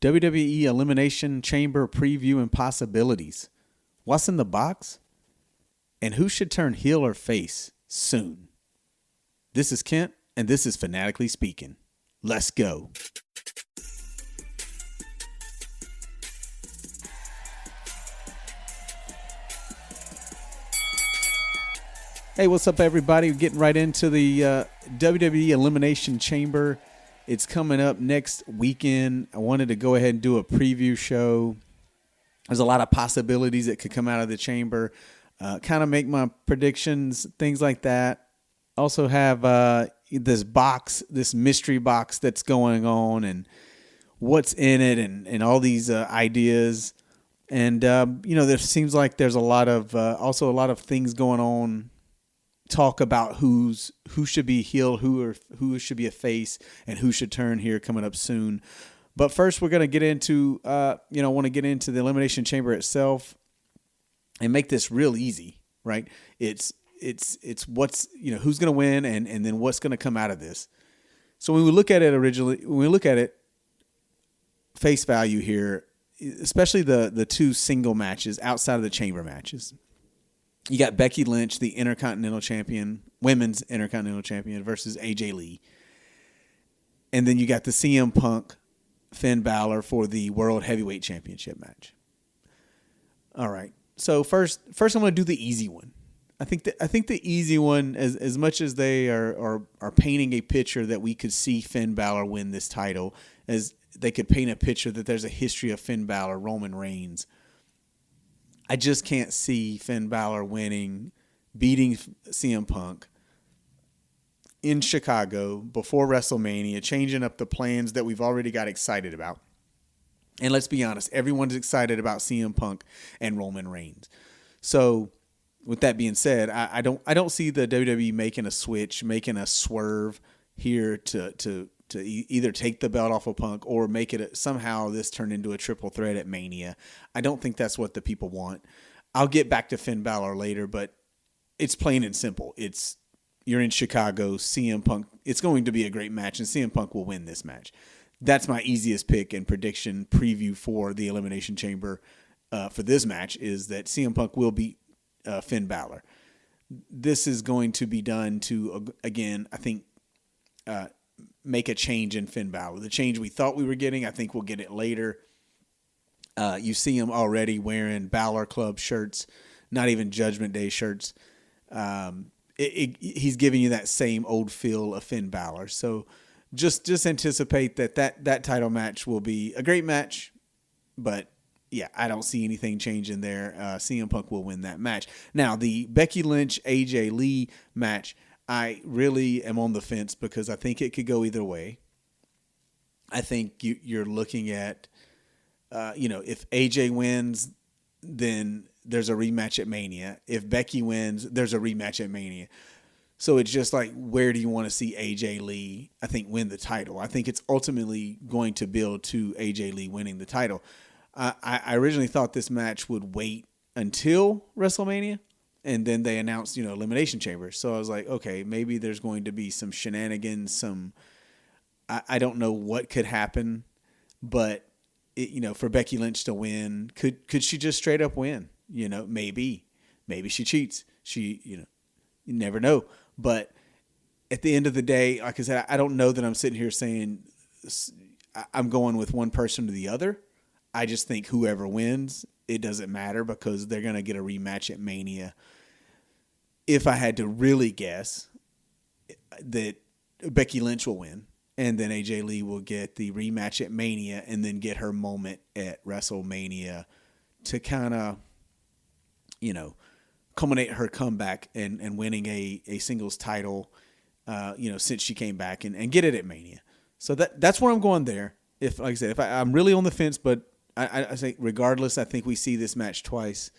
WWE Elimination Chamber preview and possibilities. What's in the box? And who should turn heel or face soon? This is Kent, and this is Fanatically Speaking. Let's go. Hey, what's up, everybody? We're getting right into the WWE Elimination Chamber. It's coming up next weekend. I wanted to go ahead and do a preview show. There's a lot of possibilities that could come out of the chamber. Kind of make my predictions, things like that. Also have this box, this mystery box that's going on and what's in it and all these ideas. And, there seems like there's also a lot of things going on. Talk about who should be heel, who should be a face, and who should turn here coming up soon. But first, we're going to get into, want to get into the Elimination Chamber itself and make this real easy, right? It's what's, who's going to win and then what's going to come out of this. So when we look at it face value here, especially the two single matches outside of the chamber matches. You got Becky Lynch, the Intercontinental Champion, Women's Intercontinental Champion versus AJ Lee. And then you got the CM Punk, Finn Balor for the World Heavyweight Championship match. All right. So first I'm going to do the easy one. I think the easy one, as much as they are painting a picture that we could see Finn Balor win this title, as they could paint a picture that there's a history of Finn Balor, Roman Reigns. I just can't see Finn Balor beating CM Punk in Chicago before WrestleMania, changing up the plans that we've already got excited about. And let's be honest, everyone's excited about CM Punk and Roman Reigns. So with that being said, I don't see the WWE making a switch, making a swerve here to either take the belt off of Punk or make it somehow this turn into a triple threat at Mania. I don't think that's what the people want. I'll get back to Finn Balor later, but it's plain and simple. You're in Chicago, CM Punk. It's going to be a great match, and CM Punk will win this match. That's my easiest pick and prediction preview for the Elimination Chamber for this match is that CM Punk will beat Finn Balor. This is going to be done to, again, I think, make a change in Finn Balor. The change we thought we were getting, I think we'll get it later. You see him already wearing Balor Club shirts, not even Judgment Day shirts. He's giving you that same old feel of Finn Balor. So just anticipate that title match will be a great match. But, yeah, I don't see anything changing there. CM Punk will win that match. Now, the Becky Lynch, AJ Lee match, I really am on the fence because I think it could go either way. I think you're looking at, if AJ wins, then there's a rematch at Mania. If Becky wins, there's a rematch at Mania. So it's just like, where do you want to see AJ Lee, I think, win the title? I think it's ultimately going to build to AJ Lee winning the title. I originally thought this match would wait until WrestleMania. And then they announced, Elimination Chamber. So I was like, okay, maybe there's going to be some shenanigans, I don't know what could happen, but for Becky Lynch to win, could she just straight up win? Maybe she cheats. You never know. But at the end of the day, like I said, I don't know that I'm sitting here saying I'm going with one person or the other. I just think whoever wins, it doesn't matter because they're going to get a rematch at Mania. If I had to really guess, that Becky Lynch will win, and then AJ Lee will get the rematch at Mania and then get her moment at WrestleMania to kind of, culminate her comeback and winning a singles title, since she came back and get it at Mania. So that's where I'm going there. Like I said, I'm really on the fence, but I think regardless, I think we see this match twice.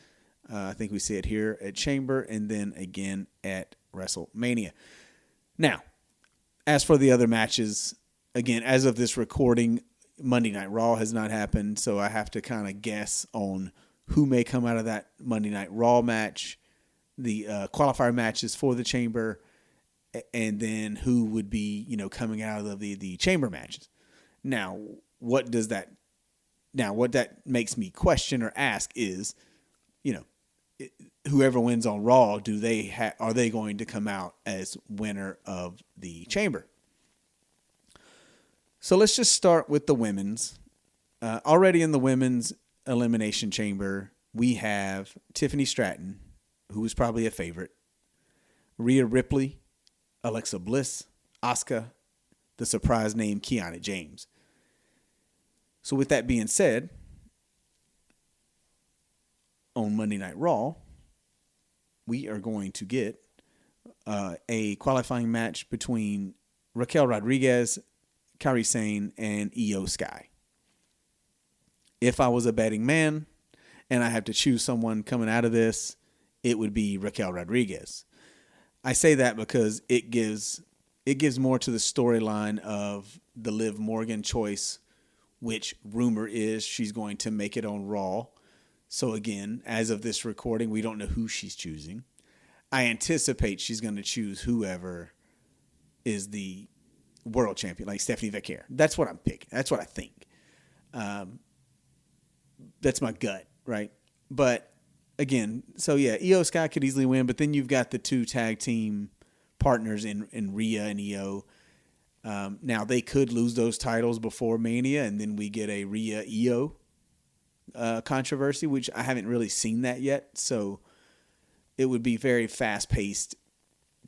I think we see it here at Chamber and then again at WrestleMania. Now, as for the other matches, again, as of this recording, Monday Night Raw has not happened, so I have to kind of guess on who may come out of that Monday Night Raw match, the qualifier matches for the Chamber, and then who would be, coming out of the Chamber matches. Now, what does that Now, what that makes me question or ask is, you know, whoever wins on Raw, are they going to come out as winner of the Chamber? So let's just start with the women's. Already in the women's Elimination Chamber, we have Tiffany Stratton, who is probably a favorite, Rhea Ripley, Alexa Bliss, Asuka, the surprise name Kiana James. So with that being said, on Monday Night Raw, we are going to get a qualifying match between Raquel Rodriguez, Kairi Sane, and Io Sky. If I was a betting man and I have to choose someone coming out of this, it would be Raquel Rodriguez. I say that because it gives more to the storyline of the Liv Morgan choice, which rumor is she's going to make it on Raw. So again, as of this recording, we don't know who she's choosing. I anticipate she's going to choose whoever is the world champion, like Stephanie Vacquer. That's what I'm picking. That's what I think. That's my gut, right? But again, so yeah, Io Sky could easily win, but then you've got the two tag team partners in Rhea and Io. Now they could lose those titles before Mania, and then we get a Rhea Io controversy, which I haven't really seen that yet. So it would be very fast paced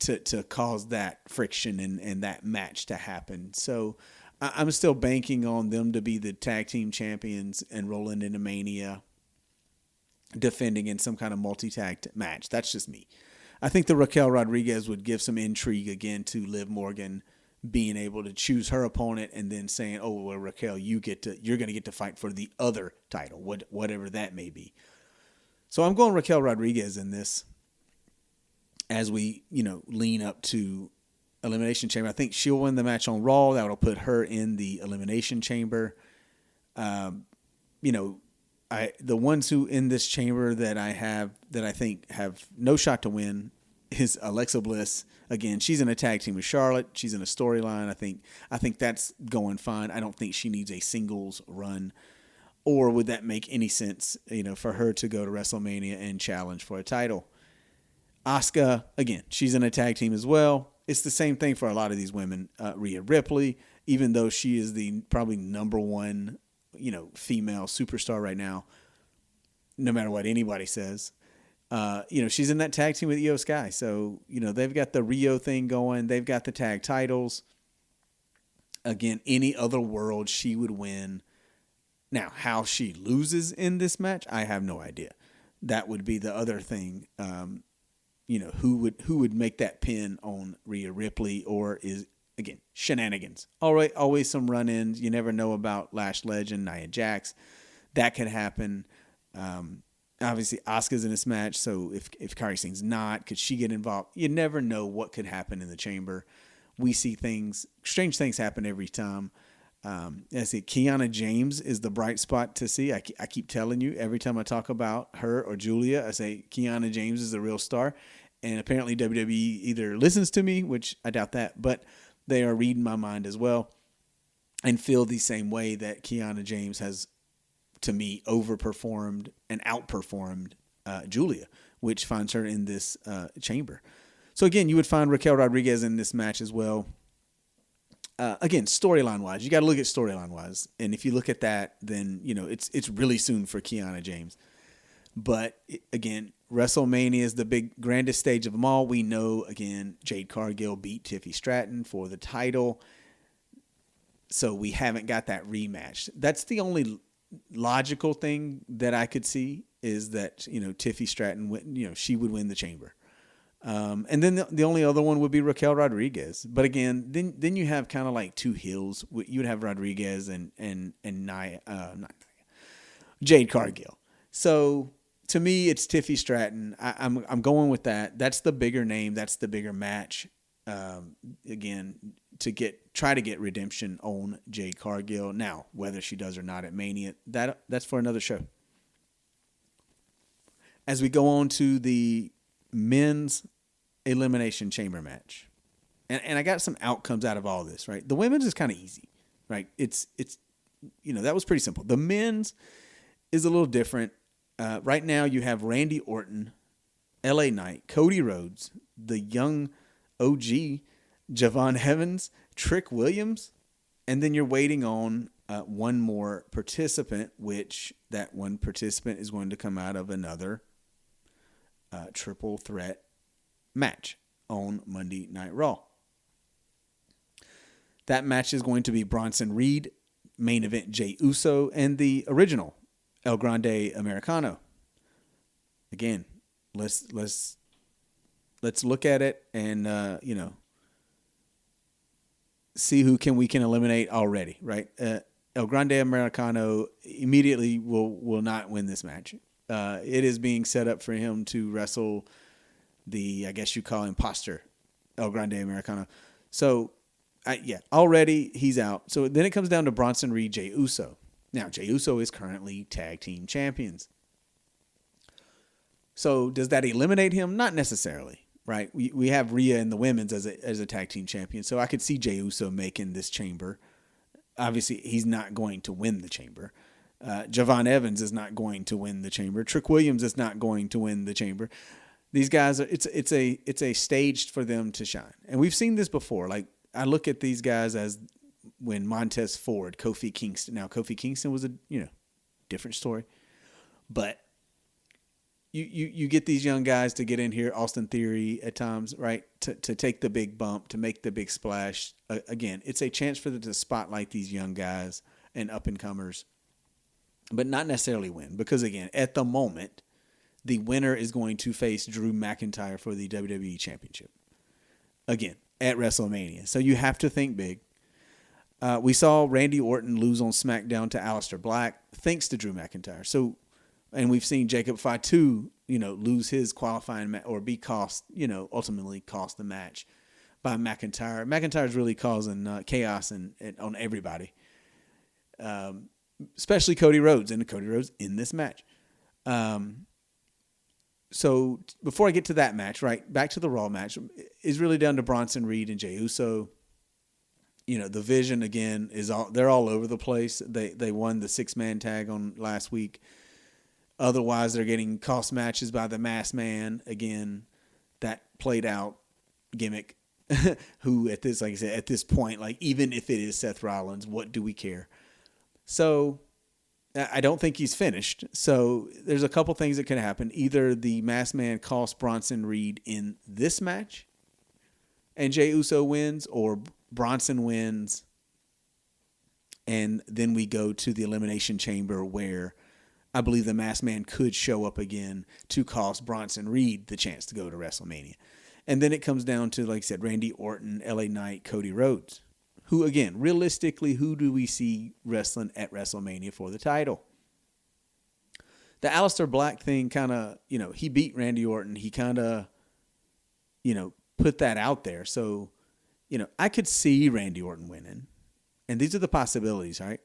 to cause that friction and that match to happen. So I'm still banking on them to be the tag team champions and rolling into Mania, defending in some kind of multi-tag match. That's just me. I think the Raquel Rodriguez would give some intrigue again to Liv Morgan being able to choose her opponent and then saying, "Oh, well, Raquel, you're going to get to fight for the other title, whatever that may be." So I'm going Raquel Rodriguez in this as we, lean up to Elimination Chamber. I think she'll win the match on Raw. That will put her in the Elimination Chamber. The ones who in this chamber that I think have no shot to win is Alexa Bliss. Again, she's in a tag team with Charlotte. She's in a storyline. I think that's going fine. I don't think she needs a singles run. Or would that make any sense, for her to go to WrestleMania and challenge for a title? Asuka, again, she's in a tag team as well. It's the same thing for a lot of these women. Rhea Ripley, even though she is the probably number one, female superstar right now, no matter what anybody says, she's in that tag team with Io Sky. So, they've got the Rio thing going. They've got the tag titles. Again, any other world, she would win. Now, how she loses in this match, I have no idea. That would be the other thing. Who would make that pin on Rhea Ripley, or is, again, shenanigans. All right, always some run-ins. You never know about Lash Legend, Nia Jax. That could happen. Obviously, Asuka's in this match, so if Kairi Sane's not, could she get involved? You never know what could happen in the chamber. We see strange things happen every time. I see Kiana James is the bright spot to see. I keep telling you, every time I talk about her or Julia, I say Kiana James is the real star. And apparently WWE either listens to me, which I doubt that, but they are reading my mind as well and feel the same way that Kiana James has, to me, overperformed and outperformed Julia, which finds her in this chamber. So again, you would find Raquel Rodriguez in this match as well. Again, storyline-wise, you got to look at storyline-wise. And if you look at that, then, it's really soon for Kiana James. But, again, WrestleMania is the grandest stage of them all. We know, again, Jade Cargill beat Tiffany Stratton for the title. So we haven't got that rematch. That's the only logical thing that I could see is that, Tiffany Stratton, she would win the chamber. And then the only other one would be Raquel Rodriguez. But again, then you have kind of like two heels. You would have Rodriguez and Jade Cargill. So to me, it's Tiffany Stratton. I'm going with that. That's the bigger name. That's the bigger match. Again, try to get redemption on Jade Cargill. Now, whether she does or not at Mania, that's for another show. As we go on to the men's Elimination Chamber match. And I got some outcomes out of all this, right? The women's is kind of easy, right? It's that was pretty simple. The men's is a little different. Right now you have Randy Orton, LA Knight, Cody Rhodes, the young OG, Javon Evans, Trick Williams, and then you're waiting on one more participant, which that one participant is going to come out of another triple threat match on Monday Night Raw. That match is going to be Bronson Reed, main event Jey Uso, and the original El Grande Americano. Again, let's look at it and see who we can eliminate already, right? El Grande Americano immediately will not win this match. It is being set up for him to wrestle the, I guess you call imposter, El Grande Americano. So, already he's out. So then it comes down to Bronson Reed, Jey Uso. Now, Jey Uso is currently tag team champions. So does that eliminate him? Not necessarily, right? We have Rhea in the women's as a tag team champion. So I could see Jey Uso making this chamber. Obviously, he's not going to win the chamber. Javon Evans is not going to win the chamber. Trick Williams is not going to win the chamber. These guys are it's a stage for them to shine. And we've seen this before. Like, I look at these guys as when Montez Ford, Kofi Kingston. Now, Kofi Kingston was a different story, but you get these young guys to get in here, Austin Theory at times, right, to take the big bump, to make the big splash. Again, it's a chance for them to spotlight these young guys and up and comers, but not necessarily win, because again, at the moment, the winner is going to face Drew McIntyre for the WWE Championship. Again, at WrestleMania. So you have to think big. We saw Randy Orton lose on SmackDown to Aleister Black thanks to Drew McIntyre. So, and we've seen Jacob Fatu, lose his qualifying or be ultimately cost the match by McIntyre. McIntyre's really causing chaos on everybody, especially Cody Rhodes, and Cody Rhodes in this match. So before I get to that match, right, back to the Raw match, is really down to Bronson Reed and Jey Uso. The Vision, again, they're all over the place. They won the 6-man tag on last week. Otherwise, they're getting cost matches by the Masked Man. Again, that played out gimmick. Who at this, like I said, at this point, like, even if it is Seth Rollins, what do we care? So I don't think he's finished. So there's a couple things that could happen. Either the Masked Man costs Bronson Reed in this match and Jey Uso wins, or Bronson wins and then we go to the Elimination Chamber, where I believe the Masked Man could show up again to cost Bronson Reed the chance to go to WrestleMania. And then it comes down to, like I said, Randy Orton, LA Knight, Cody Rhodes. Who, again, realistically, who do we see wrestling at WrestleMania for the title? The Aleister Black thing kind of, he beat Randy Orton. He kind of, put that out there. So, I could see Randy Orton winning. And these are the possibilities, right?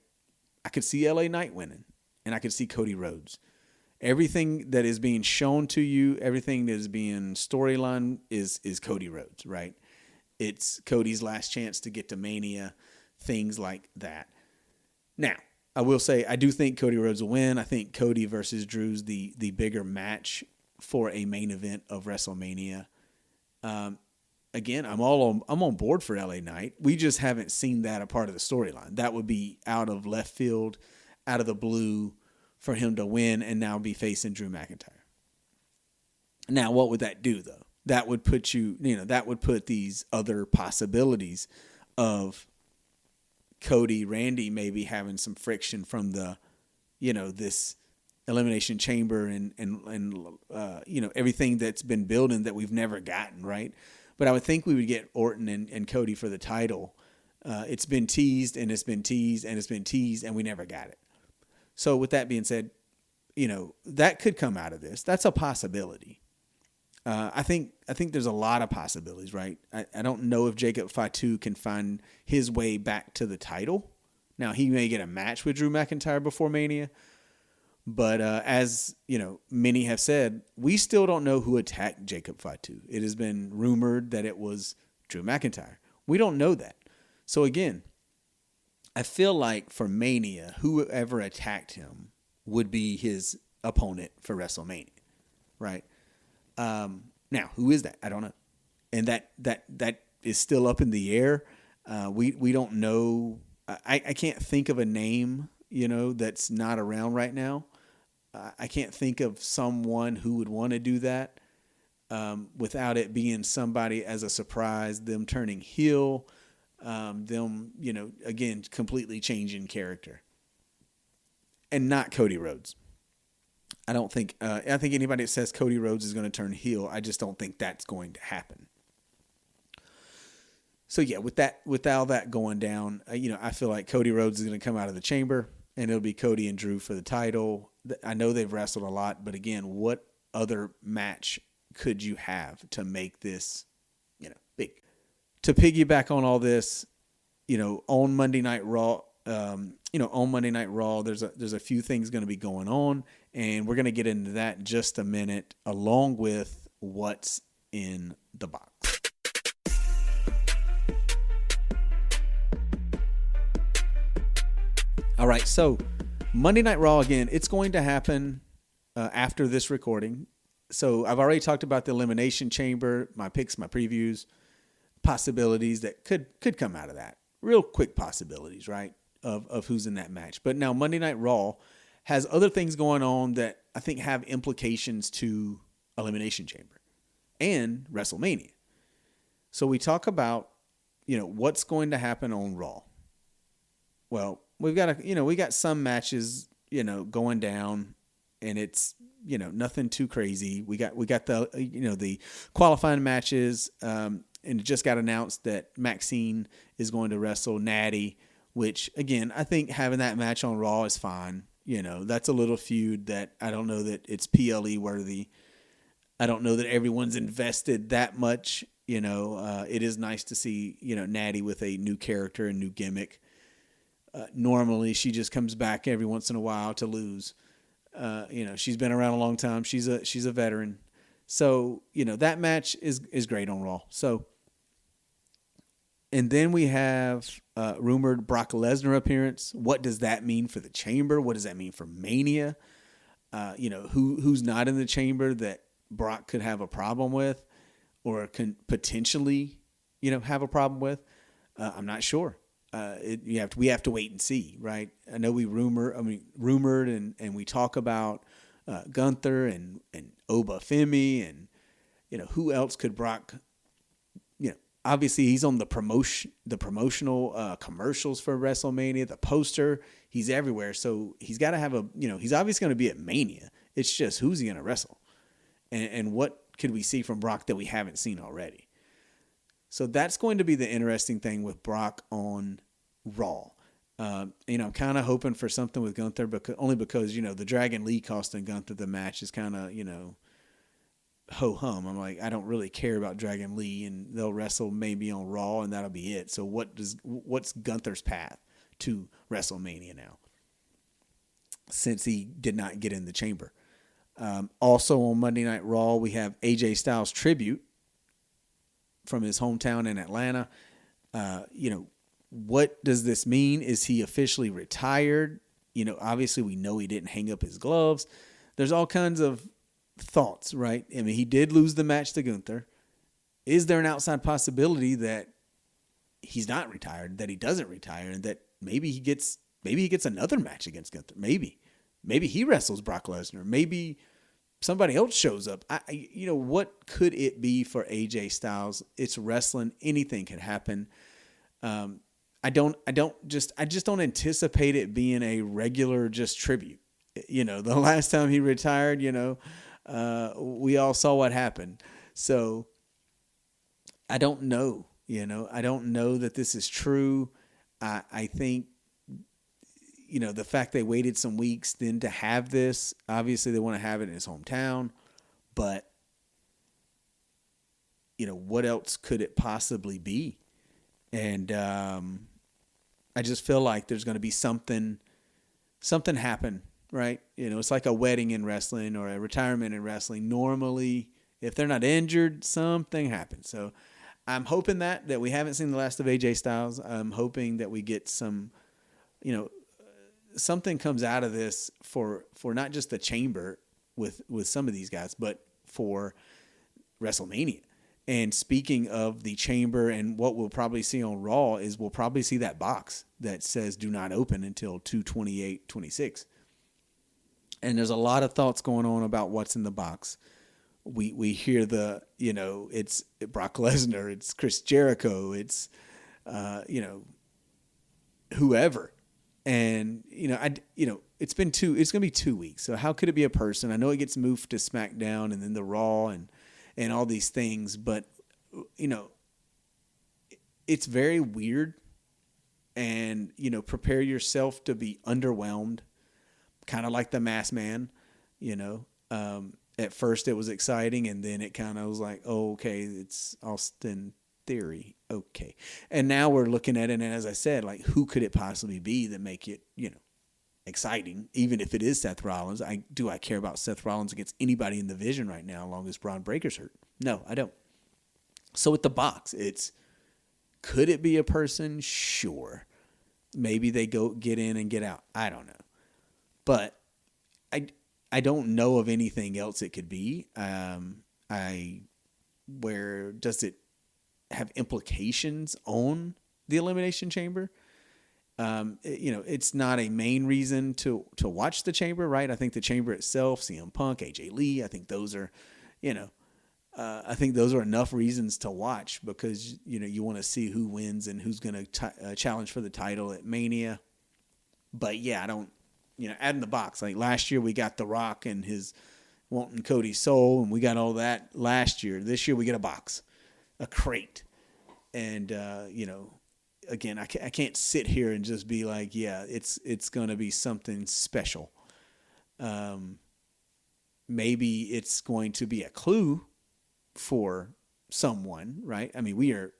I could see LA Knight winning. And I could see Cody Rhodes. Everything that is being shown to you, everything that is being storyline is Cody Rhodes, right? It's Cody's last chance to get to Mania, things like that. Now, I will say, I do think Cody Rhodes will win. I think Cody versus Drew's the bigger match for a main event of WrestleMania. Again, I'm on board for LA Knight. We just haven't seen that a part of the storyline. That would be out of left field, out of the blue, for him to win and now be facing Drew McIntyre. Now, what would that do, though? That would put that would put these other possibilities of Cody, Randy maybe having some friction from the, this Elimination Chamber and everything that's been building that we've never gotten, right? But I would think we would get Orton and Cody for the title. It's been teased and it's been teased and it's been teased and we never got it. So with that being said, that could come out of this. That's a possibility. I think there's a lot of possibilities, right? I don't know if Jacob Fatu can find his way back to the title. Now, he may get a match with Drew McIntyre before Mania. But as, many have said, we still don't know who attacked Jacob Fatu. It has been rumored that it was Drew McIntyre. We don't know that. So again, I feel like for Mania, whoever attacked him would be his opponent for WrestleMania, right? Now, who is that? I don't know, and that is still up in the air. We don't know. I can't think of a name, that's not around right now. I can't think of someone who would want to do that without it being somebody as a surprise, them turning heel, them, again, completely changing character. And not Cody Rhodes. I don't think, I think anybody that says Cody Rhodes is going to turn heel, I just don't think that's going to happen. So yeah, with all that going down, I feel like Cody Rhodes is going to come out of the chamber, and it'll be Cody and Drew for the title. I know they've wrestled a lot, but again, what other match could you have to make this, big? To piggyback on all this, on Monday Night Raw, there's a few things going to be going on, and we're going to get into that in just a minute, along with what's in the box. All right, so Monday Night Raw, again, it's going to happen after this recording. So I've already talked about the Elimination Chamber, my picks, my previews, possibilities that could come out of that. Real quick possibilities, right, of who's in that match. But now Monday Night Raw has other things going on that I think have implications to Elimination Chamber and WrestleMania. So we talk about, what's going to happen on Raw. Well, we got some matches, going down, and it's, nothing too crazy. We got the, the qualifying matches, and it just got announced that Maxine is going to wrestle Natty, which again, I think having that match on Raw is fine. That's a little feud that I don't know that it's PLE worthy. I don't know that everyone's invested that much. It is nice to see, Natty with a new character and new gimmick. Normally she just comes back every once in a while to lose. She's been around a long time. She's a veteran. So, that match is great on Raw. So, and then we have rumored Brock Lesnar appearance. What does that mean for the Chamber? What does that mean for Mania? Who's not in the Chamber that Brock could have a problem with, or can potentially, have a problem with? I'm not sure. We have to wait and see, right? I know rumored and we talk about Gunther and Oba Femi and who else could Brock, obviously he's on the promotional commercials for WrestleMania, the poster, he's everywhere, so he's got to have he's obviously going to be at Mania. It's just who's he going to wrestle, and what could we see from Brock that we haven't seen already? So that's going to be the interesting thing with Brock on Raw. I'm kind of hoping for something with Gunther, only because, the Dragon Lee costing Gunther the match is kind of, ho-hum. I'm like, I don't really care about Dragon Lee, and they'll wrestle maybe on Raw, and that'll be it. So what's Gunther's path to WrestleMania now, since he did not get in the Chamber? Also on Monday Night Raw, we have AJ Styles tribute from his hometown in Atlanta. What does this mean? Is he officially retired? Obviously we know he didn't hang up his gloves. There's all kinds of thoughts, right? I mean, he did lose the match to Gunther. Is there an outside possibility that he's not retired, that he doesn't retire, and that maybe he gets another match against Gunther? Maybe he wrestles Brock Lesnar. Maybe somebody else shows up. What could it be for AJ Styles? It's wrestling. Anything can happen. I just don't anticipate it being a regular just tribute. The last time he retired, we all saw what happened. So I don't know, I don't know that this is true. I think, the fact they waited some weeks then to have this, obviously they want to have it in his hometown, but what else could it possibly be? And I just feel like there's going to be something happen, right? It's like a wedding in wrestling or a retirement in wrestling. Normally, if they're not injured, something happens. So I'm hoping that we haven't seen the last of AJ Styles. I'm hoping that we get some something comes out of this for not just the chamber with some of these guys, but for WrestleMania. And speaking of the chamber, and what we'll probably see on Raw is we'll probably see that box that says do not open until 2/28/26. And there's a lot of thoughts going on about what's in the box. We hear it's Brock Lesnar, it's Chris Jericho, it's whoever. And it's going to be 2 weeks. So how could it be a person? I know it gets moved to SmackDown and then the Raw and all these things, but it's very weird. And prepare yourself to be underwhelmed, kind of like the Masked Man. At first it was exciting, and then it kind of was like, oh, okay, it's Austin Theory, okay. And now we're looking at it, and as I said, like, who could it possibly be that make it exciting? Even if it is Seth Rollins, I care about Seth Rollins against anybody in the division right now, as long as Braun Breaker's hurt? No, I don't. So with the box, could it be a person? Sure. Maybe they go get in and get out. I don't know. But I don't know of anything else it could be. Where does it have implications on the Elimination Chamber? It's not a main reason to watch the Chamber, right? I think the Chamber itself, CM Punk, AJ Lee, I think those are, enough reasons to watch, because you want to see who wins and who's going to challenge for the title at Mania. But yeah, I don't. Add in the box. Like last year, we got The Rock and his wanting Cody's soul, and we got all that last year. This year, we get a box, a crate. And, again, I can't sit here and just be like, yeah, it's going to be something special. Maybe it's going to be a clue for someone, right? I mean, we are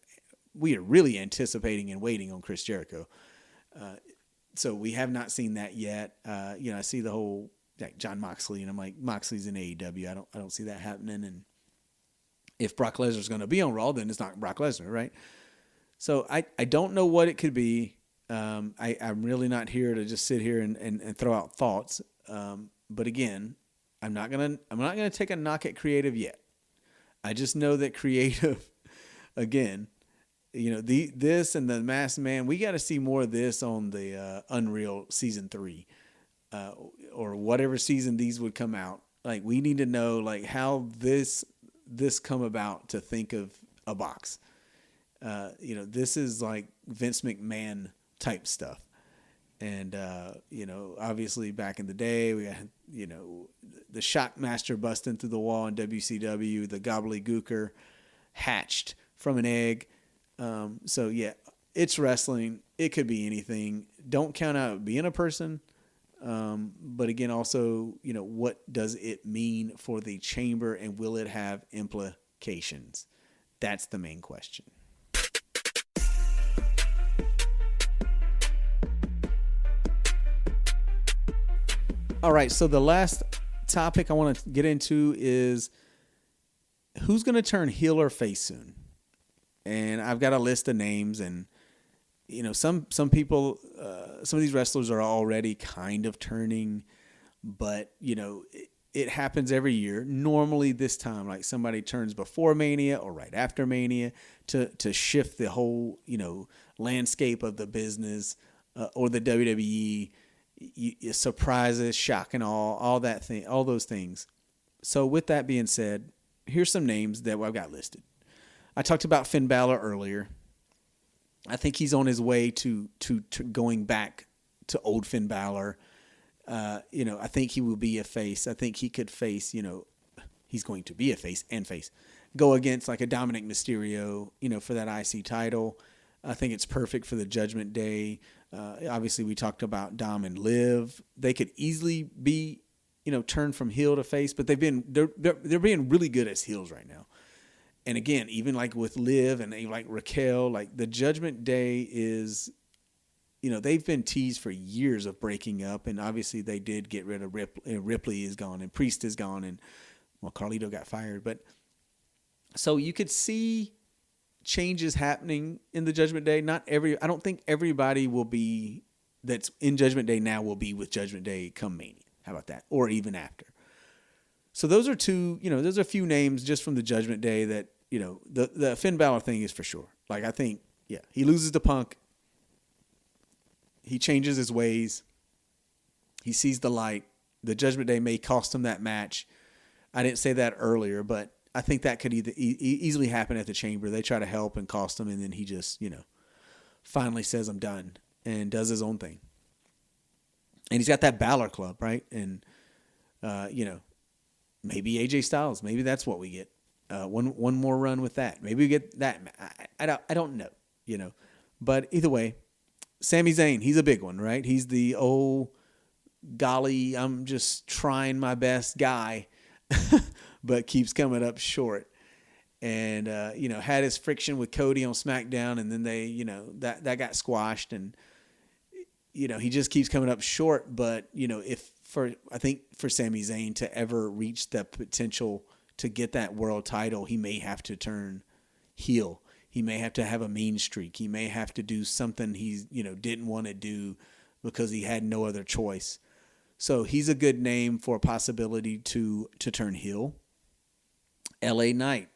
really anticipating and waiting on Chris Jericho. So we have not seen that yet. I see the whole John Moxley, and I'm like, Moxley's in AEW. I don't see that happening. And if Brock Lesnar's going to be on Raw, then it's not Brock Lesnar, right? So I don't know what it could be. I'm really not here to just sit here and throw out thoughts. But again, I'm not gonna take a knock at creative yet. I just know that creative, again. This and the Masked Man, we got to see more of this on the Unreal Season 3 or whatever season these would come out. Like, we need to know, like, how this come about to think of a box. This is like Vince McMahon type stuff. And, obviously back in the day, we got, the Shockmaster busting through the wall in WCW, the gobbledygooker hatched from an egg. So yeah, it's wrestling. It could be anything. Don't count out being a person. But again, also, what does it mean for the chamber, and will it have implications? That's the main question. All right. So the last topic I want to get into is who's going to turn heel or face soon. And I've got a list of names, and some people, some of these wrestlers are already kind of turning, but it happens every year. Normally this time, like, somebody turns before Mania or right after Mania to shift the whole landscape of the business or the WWE. Surprises, shock and awe, all those things. So with that being said, here's some names that I've got listed. I talked about Finn Balor earlier. I think he's on his way to going back to old Finn Balor. I think he will be a face. I think he could face, he's going to be a face and face. Go against like a Dominic Mysterio, for that IC title. I think it's perfect for the Judgment Day. Obviously, we talked about Dom and Liv. They could easily be, turned from heel to face, but they're being really good as heels right now. And again, even like with Liv and like Raquel, like the Judgment Day is, they've been teased for years of breaking up. And obviously they did get rid of Ripley is gone, and Priest is gone, and Carlito got fired. But so you could see changes happening in the Judgment Day. I don't think everybody will be that's in Judgment Day now will be with Judgment Day come Mania. How about that? Or even after. So those are two, there's a few names just from the Judgment Day that, the Finn Balor thing is for sure. Like, I think, he loses to Punk. He changes his ways. He sees the light. The Judgment Day may cost him that match. I didn't say that earlier, but I think that could easily happen at the Chamber. They try to help and cost him, and then he just, finally says, I'm done, and does his own thing. And he's got that Balor Club, right? And, maybe AJ Styles. Maybe that's what we get. One more run with that. Maybe we get that. I don't know, But either way, Sami Zayn, he's a big one, right? He's the golly, I'm just trying my best guy, but keeps coming up short. And, had his friction with Cody on SmackDown, and then they, that got squashed. And, he just keeps coming up short. But, I think for Sami Zayn to ever reach the potential to get that world title, he may have to turn heel. He may have to have a mean streak. He may have to do something he, didn't want to do because he had no other choice. So he's a good name for a possibility to turn heel. LA Knight,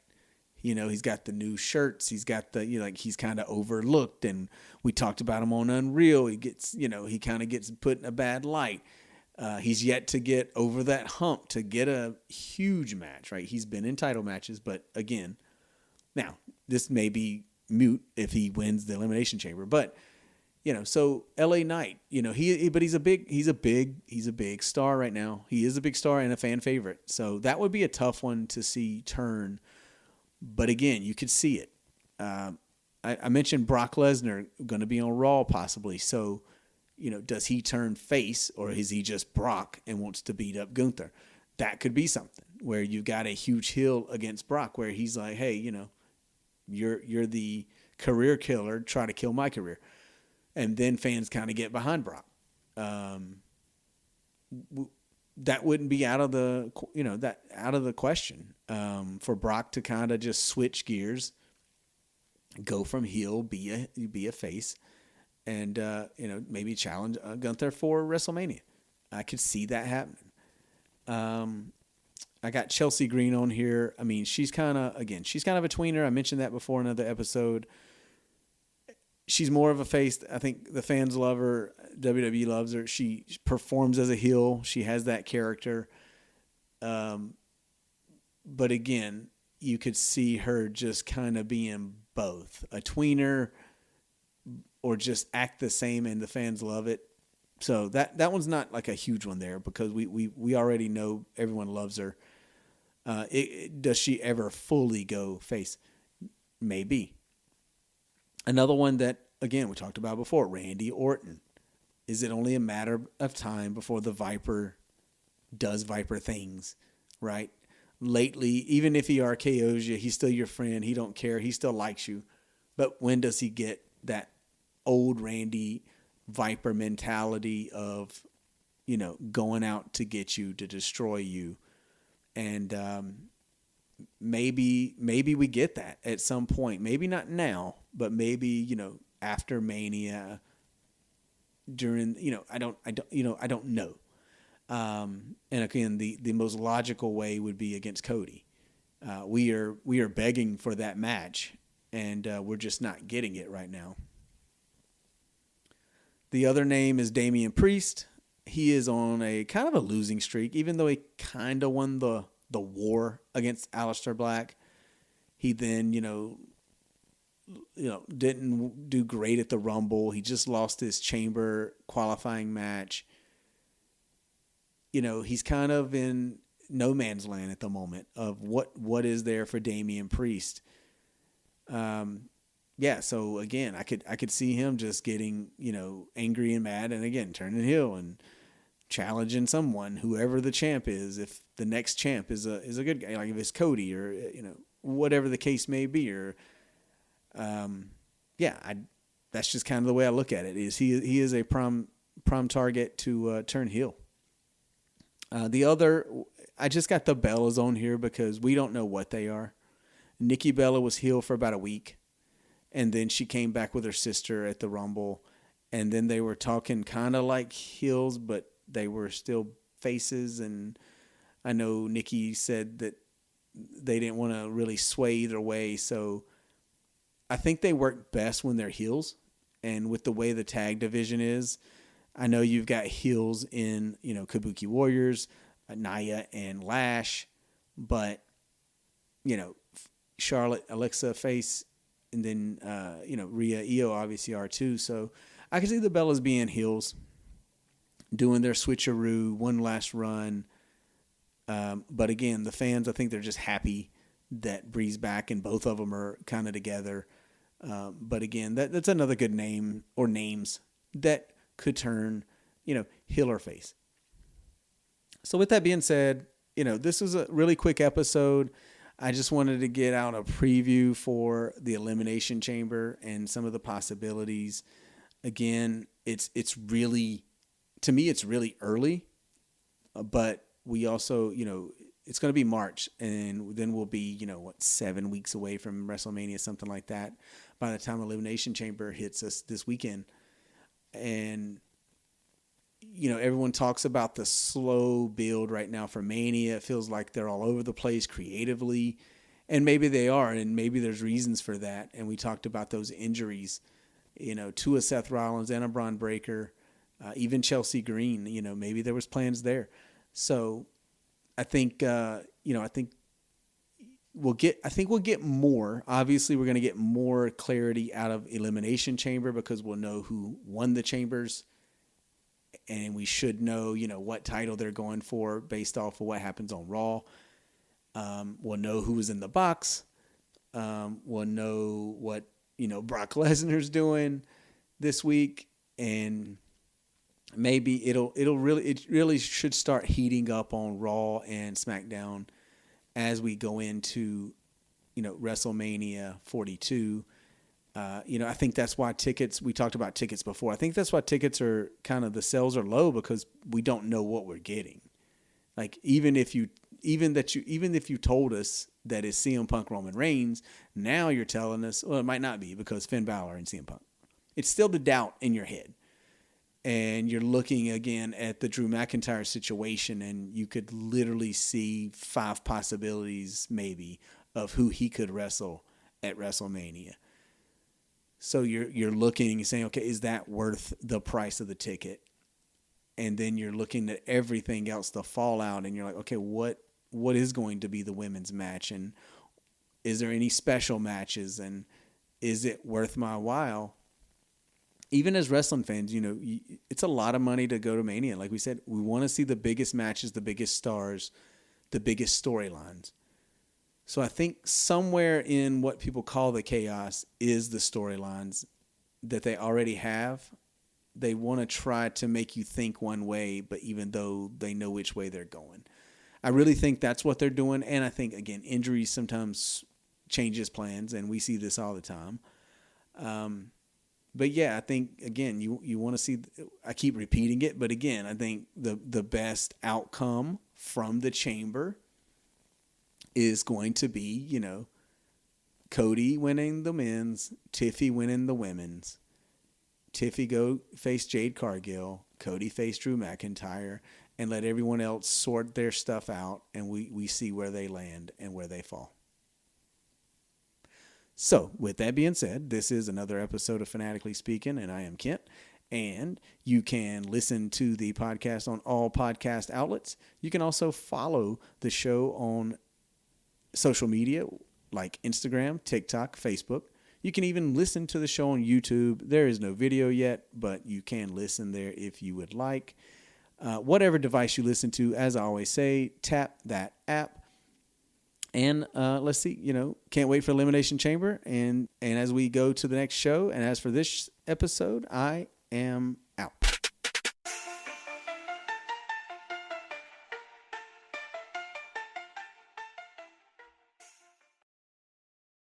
he's got the new shirts. He's got the, he's kind of overlooked, and we talked about him on Unreal. He gets, he kind of gets put in a bad light. He's yet to get over that hump to get a huge match, right? He's been in title matches, but again, now this may be moot if he wins the Elimination Chamber, but so LA Knight, but he's a big star right now. He is a big star and a fan favorite. So that would be a tough one to see turn. But again, you could see it. I mentioned Brock Lesnar going to be on Raw possibly. So, does he turn face, or is he just Brock and wants to beat up Gunther? That could be something where you've got a huge heel against Brock where he's like, hey, you're the career killer, try to kill my career. And then fans kind of get behind Brock. That wouldn't be out of the question for Brock to kind of just switch gears, go from heel, be a face, and maybe challenge Gunther for WrestleMania. I could see that happening. I got Chelsea Green on here. I mean, she's kind of a tweener. I mentioned that before in another episode. She's more of a face. I think the fans love her. WWE loves her. She performs as a heel. She has that character. But again, you could see her just kind of being both a tweener or just act the same, and the fans love it. So that one's not like a huge one there because we already know everyone loves her. Does she ever fully go face? Maybe. Another one that, again, we talked about before, Randy Orton. Is it only a matter of time before the Viper does Viper things, right? Lately, even if he RKOs you, he's still your friend. He don't care. He still likes you. But when does he get that old Randy Viper mentality of, going out to get you, to destroy you? And maybe we get that at some point. Maybe not now, but maybe, after Mania, during, I don't know. And again, the most logical way would be against Cody. We are begging for that match, and we're just not getting it right now. The other name is Damian Priest. He is on a kind of a losing streak, even though he kind of won the war against Aleister Black. He then, didn't do great at the Rumble. He just lost his Chamber qualifying match. He's kind of in no man's land at the moment of what is there for Damian Priest. So again, I could see him just getting, angry and mad, and again, turning heel and challenging someone, whoever the champ is. If the next champ is a good guy, like if it's Cody or, whatever the case may be, or, that's just kind of the way I look at it. Is he is a prime target to turn heel. The other, I just got the Bellas on here because we don't know what they are. Nikki Bella was heel for about a week, and then she came back with her sister at the Rumble, and then they were talking kind of like heels, but they were still faces. And I know Nikki said that they didn't want to really sway either way. So I think they work best when they're heels. And with the way the tag division is, I know you've got heels in, Kabuki Warriors, Naya and Lash, but, Charlotte, Alexa face, and then, Rhea, Io obviously are too. So I can see the Bellas being heels, doing their switcheroo, one last run. But again, the fans, I think they're just happy that Bree's back and both of them are kind of together. But again, that's another good name or names that could turn, heel or face. So with that being said, this was a really quick episode. I just wanted to get out a preview for the Elimination Chamber and some of the possibilities. Again, it's really, to me, it's really early, but we also, it's going to be March, and then we'll be, 7 weeks away from WrestleMania, something like that, by the time Elimination Chamber hits us this weekend. And, everyone talks about the slow build right now for Mania. It feels like they're all over the place creatively, and maybe they are, and maybe there's reasons for that. And we talked about those injuries, to a Seth Rollins and a Braun Breaker, even Chelsea Green, maybe there was plans there. So I think, I think we'll get more. Obviously, we're going to get more clarity out of Elimination Chamber because we'll know who won the chambers, and we should know, what title they're going for based off of what happens on Raw. We'll know who was in the box. We'll know what, Brock Lesnar's doing this week, and maybe it really should start heating up on Raw and SmackDown as we go into, WrestleMania 42. I think that's why we talked about tickets before. I think that's why tickets are the sales are low, because we don't know what we're getting. Like, even if you told us that it's CM Punk Roman Reigns, now you're telling us, well, it might not be because Finn Balor and CM Punk. It's still the doubt in your head. And you're looking again at the Drew McIntyre situation, and you could literally see 5 possibilities maybe of who he could wrestle at WrestleMania. So you're looking and saying, okay, is that worth the price of the ticket? And then you're looking at everything else, the fallout, and you're like, okay, what is going to be the women's match? And is there any special matches? And is it worth my while? Even as wrestling fans, it's a lot of money to go to Mania. Like we said, we want to see the biggest matches, the biggest stars, the biggest storylines. So I think somewhere in what people call the chaos is the storylines that they already have. They want to try to make you think one way, but even though they know which way they're going. I really think that's what they're doing. And I think, again, injuries sometimes changes plans, and we see this all the time. But yeah, I think, again, you want to see, I keep repeating it, but again, I think the best outcome from the chamber is going to be, Cody winning the men's, Tiffy winning the women's. Tiffy go face Jade Cargill, Cody face Drew McIntyre, and let everyone else sort their stuff out, and we see where they land and where they fall. So, with that being said, this is another episode of Fanatically Speaking, and I am Kent. And you can listen to the podcast on all podcast outlets. You can also follow the show on social media like Instagram, TikTok, Facebook. You can even listen to the show on YouTube. There is no video yet, but you can listen there if you would like. Whatever device you listen to, as I always say, tap that app. And let's see, can't wait for Elimination Chamber. And as we go to the next show, and as for this episode, I am